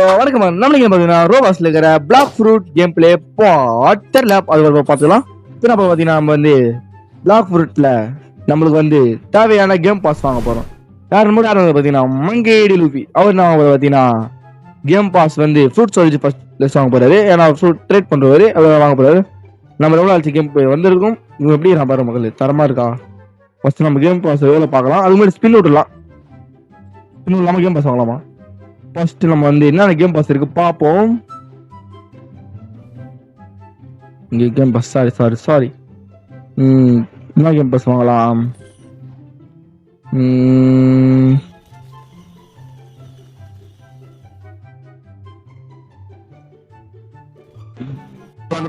வணக்கம் நம்மளுக்கு பார்த்தீங்கன்னா ரோபாஸ்ல இருக்கிற பிளாக் ஃப்ரூட் கேம் பிளே தெரியல அது பார்த்துக்கலாம். இப்போ நம்ம பார்த்தீங்கன்னா நம்ம வந்து பிளாக் ஃப்ரூட்ல நம்மளுக்கு வந்து தேவையான கேம் பாஸ் வாங்க போறோம். யாரும் பார்த்தீங்கன்னா மங்கேடி லூபி அவர் நான் பார்த்தீங்கன்னா கேம் பாஸ் வந்து ஃப்ரூட் ஸ்டோரேஜ் ஃபர்ஸ்ட் வாங்க போறாரு. ஏன்னா ஃப்ரூட் ட்ரேட் பண்றவரு அவர் வாங்க போறாரு. நம்ம எவ்வளோ ஆச்சு கேம் வந்திருக்கும் இவங்க எப்படி நான் பாரு மக்கள் தரமா இருக்கா. ஃபர்ஸ்ட் நம்ம கேம் பாஸ் எவ்வளோ பார்க்கலாம். அது மாதிரி ஸ்பின் விடலாம். ஸ்பின் இல்லாமல் கேம் பாஸ் வாங்கலாமா? ஃபர்ஸ்ட் நம்ம வந்து என்னென்ன கேம் பாஸ் இருக்கு பார்ப்போம். இங்க கேம் பாஸ் சாரி என்ன கேம் பாஸ் வாங்கலாம்?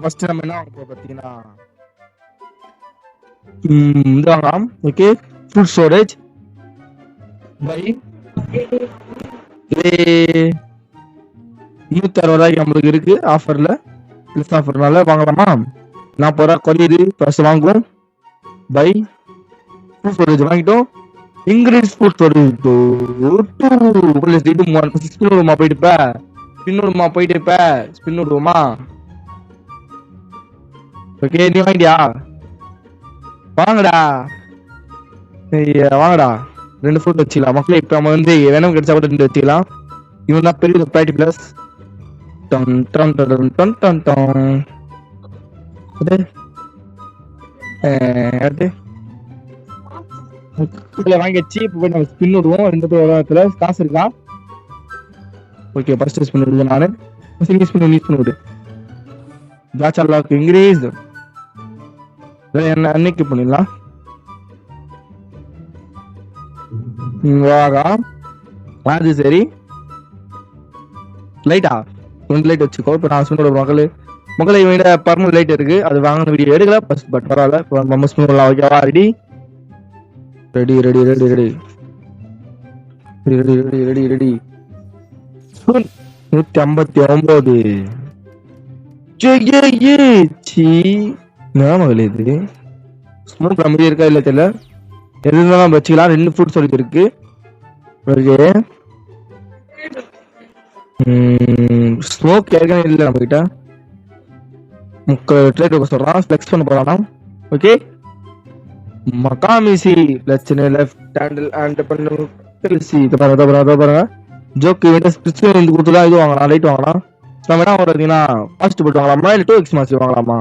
ஃபர்ஸ்ட் நம்ம என்ன வாங்க பார்த்தீங்கன்னா இது வாங்கலாம். ஓகே, ஃபுட் ஸ்டோரேஜ் பை 160 நம்மளுக்கு இருக்கு ஆஃபர்ல. பிளஸ் ஆஃபர்னால வாங்கலாமா? 40 ரூபா குறையுது. ஃபர்ஸ்ட் வாங்குவோம். பை ஃபுட் ஸ்டோரேஜ் வாங்கிட்டோம். இன்க்ரீஸ் ஃபுட் ஸ்டோரேஜ் ஸ்பின் போயிட்டு ஸ்பின் விடுவோமா? ஓகே, நீ வாங்கிட்டியா? வாங்கடா வாங்கடா. 2 ஃபுட் வச்சுக்கலாம் மக்களே. இப்போ நம்ம வந்து வேணும் கிடைச்சா கூட 2 வச்சுக்கலாம். இவன் தான் பெரிய பிளாட்டி பிளஸ். வாங்கிச்சு. இப்போ போய் நம்ம ஸ்பின் விடுவோம். 2 பேர் காசு இருக்கா? ஓகே, ஃபர்ஸ்ட் ஸ்பின் விடுவேன் நானு. ஸ்பின் விடு. ஜாச்சா லாக் இன்க்ரீஸ் என்ன அன்னைக்கு பண்ணிடலாம். அது சரி, லைட்டா 2 லைட் வச்சுக்கோ. இப்போ நான் ஸ்பின் விட மக்களை இவங்க பர்மனன்ட் லைட் இருக்கு. அது வாங்கின வீடியோ எடுக்கல பட் பரவாயில்ல. நம்ம ஸ்பின் விடலாம். ஓகேவா? Ready ready ready ready ready ready ready ready ready 159 இது ஸ்மோக் நம்ம இருக்கா இல்ல தெரியல. எதுனாலும் வச்சுக்கலாம். 2 ஃபுட் ஸ்டோரேஜ் இருக்கு. ஸ்மோக் ஏற்கனவே இல்லை நம்ம கிட்ட. ட்ரேட் சொல்றான். ஃபிளெக்ஸ் பண்ண போறான். ஓகே, மகாமிசி பிரச்சனை லெஃப்ட் ஹேண்டில் அண்ட் பாருங்க. ஜோக்கு வந்து கொடுத்துலாம். இது வாங்கலாம், லைட் வாங்கலாம். நம்ம என்ன பார்த்தீங்கன்னா ஃபாஸ்ட் போட்டு வாங்கலாமா இல்லை 2x மாஸ்டர் வாங்கலாமா?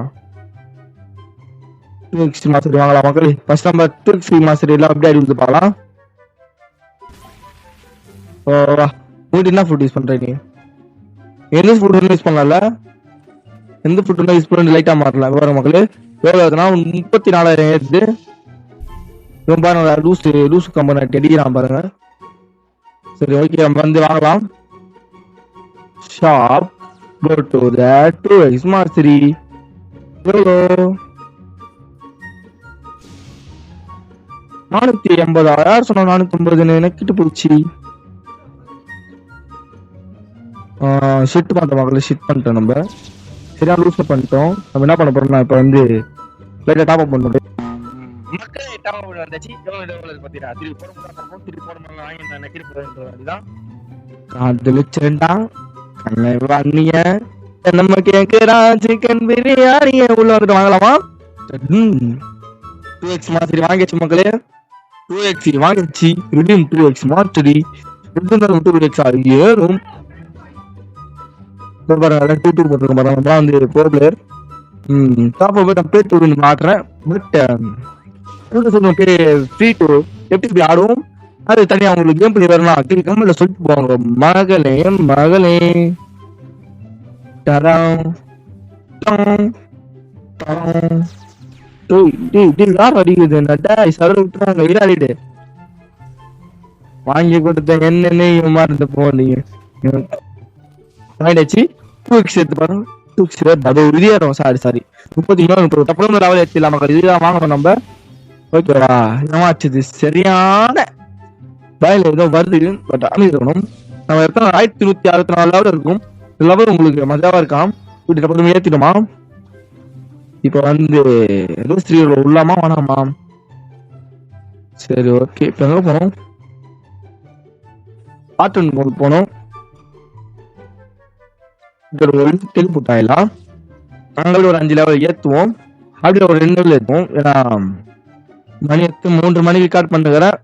2x மாஸ்டர் வாங்கலாம் மக்களே. ஃபர்ஸ்ட் நம்ம 2x மாஸ்டர் எல்லாம் அப்படியே அடி வந்து பார்க்கலாம். உங்களுக்கு என்ன ஃபுட் யூஸ் பண்ற நீ? எந்த ஃபுட் யூஸ் பண்ணல? எந்த ஃபுட் யூஸ் பண்ணி லைட்டா மாறலாம். வேற மக்களே எவ்வளோ 34,000 ஏறுது. இவன் பாருங்க லூஸ் கம்பெனி அடிக்கிறான் பாருங்க. சரி, ஓகே, நம்ம வந்து வாங்கலாம். Shop go to that 2x mastery. Hello 480. யார் சொன்னா 450? எனக்கு போச்சு. ஷிட் பண்ணிட்டோம் மக்களை. ஷிட் பண்ணிட்டோம் நம்ம. சரியா லூஸ் பண்ணிட்டோம். நம்ம என்ன பண்ண போறோம்னா இப்போ வந்து லைட்டா டாப் அப் பண்ணுறோம். மக்களே டாப் அப் வந்தாச்சு. பார்த்தீங்கன்னா திருப்பி போட முடியாது. திருப்பி போட முடியல. வாங்கி நெக்கிரி போடுறதுதான் காதலிச்சேன்டா கண்ணை வாங்கிய நம்ம கேட்கிறான். சிக்கன் பிரியாணிய உள்ள வந்துட்டு வாங்கலாமா? 2x மாஸ்டரி வாங்கிச்சு மக்களே. 2x வாங்கிச்சு. Redeem 2x mastery 2x ஏறும். பாருங்க 2 போட்டுருக்கோம் பாருங்க. நான் வந்து ப்ரோ பிளேயர். டாப் அப் நான் பேட் டூ மாட்டுறேன். பட் ஃப்ரீ டூ எப்படி இப்படி ஆடுவோம் அது தனியா உங்களுக்கு கேம் பிளே வரலாம். கமெண்ட்ல சொல்லிட்டு போவாங்க மகளே மகளே. வாங்கி கொடுத்த என்ன மாறி போனீங்க. வாங்கிடுச்சு. 2x எடுத்து பாருங்க. 2x அது ஒரு இதியாரம். Sorry 30 டப்புறம் level எடுத்துலாம். இதுதான் வாங்கணும் நம்ம. ஓகேவா? ஏமாச்சுது சரியான பயல ஏதோ வருது. பட் இருக்கணும். நம்ம எத்தனை 1164 லெவல் இருக்கும். லெவல் உங்களுக்கு மஜாவா இருக்காம். வீட்டு ஏத்திடுமா? இப்ப வந்து உள்ளாமா வேணாமா? சரி ஓகே. இப்ப எங்க போனோம்? ஆட்டன் போனோம். டெலிபோர்ட் ஆயிடலாம். நாங்களும் ஒரு 5 லெவல் ஏற்றுவோம். அப்படியே ஒரு 2 லெவல் ஏற்றுவோம். ஏன்னா மணி 3 மணிக்கு ரெக்கார்ட் பண்ணுகிறேன்.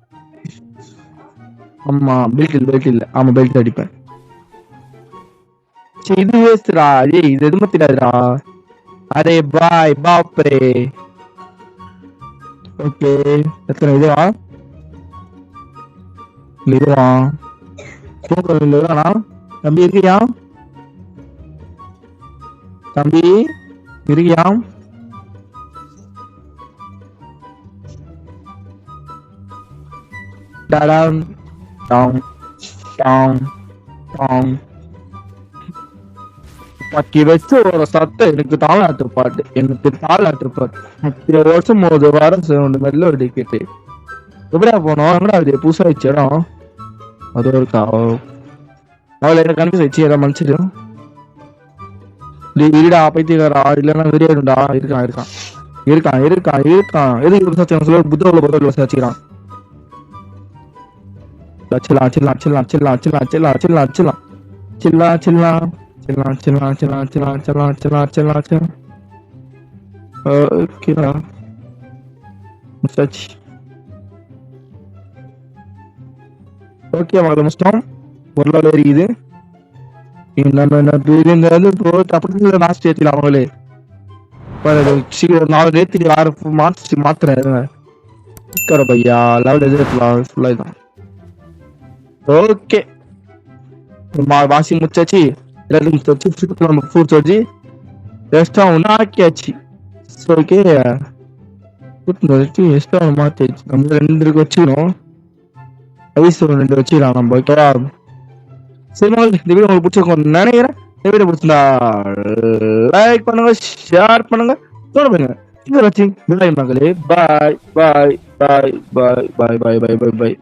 ஆமா பெல்ட் இல்லை. ஆமா பெல்ட் அடிப்பேன். சரி இது வேஸ்ட்ரா. ஏய் இது எதுவும் தெரியாதுடா. அரே பாய் பாப்ரே. ஓகே எத்தனை இதுவா தூக்கா தம்பி இருக்கியா? தம்பி இருக்கியா? டாடாம் டாங் டாங் டாங். பத்தி வச்சு ஒரு சத்தம் எனக்கு தாளாட்டு பாட்டு. 10 வருஷம் 1 வாரம் மெல்ல ஒரு டிக்கெட்டு. எப்படியா போனோம்? எங்கடா அது புதுசா வச்சு இடம் அது இருக்கா? அவளை என்ன கன்ஃபியூஸ் வச்சு எல்லாம் மனுச்சிடும். இருடா பைத்தியக்காரா இல்லைன்னா வெறியாடுண்டா. இருக்கான் எதுக்கு புத்தகங்களை பொறுத்த வச்சுக்கிறான். ஓகே மகள முடிச்சிட்டோம். பொருளாதார இருக்குது. லாஸ்ட் ஏற்றிக்கலாம் அவங்களே. சீக்கிரம் 4 நேரத்துக்கு 6 மார்ச் மாத்துறேன் பையா. லெவல் எதிர்க்கலாம் ஃபுல்லாக தான். ஓகே வாஷிங் முடிச்சாச்சு. எல்லாத்தையும் முடிச்சாச்சு. நம்ம ஃப்ரூட்ஸ் வச்சு எக்ஸ்ட்ரா ஒன்று ஆக்கியாச்சு. ஓகே எக்ஸ்ட்ரா ஒன்று மாற்றியாச்சு. நம்ம 2 வச்சுக்கணும். 2 வச்சுக்கலாம் நம்ம. ஓகேவா? சரி இந்த வீடியோ உங்களுக்கு பிடிச்சிருக்கோம் நினைக்கிறேன். இந்த வீடியோ பிடிச்சிருந்தா லைக் பண்ணுங்க, ஷேர் பண்ணுங்க, பண்ணுங்க. இதை வச்சு மகளே பாய் பாய் பாய் பாய் பாய் பாய் பாய் பாய் பாய்.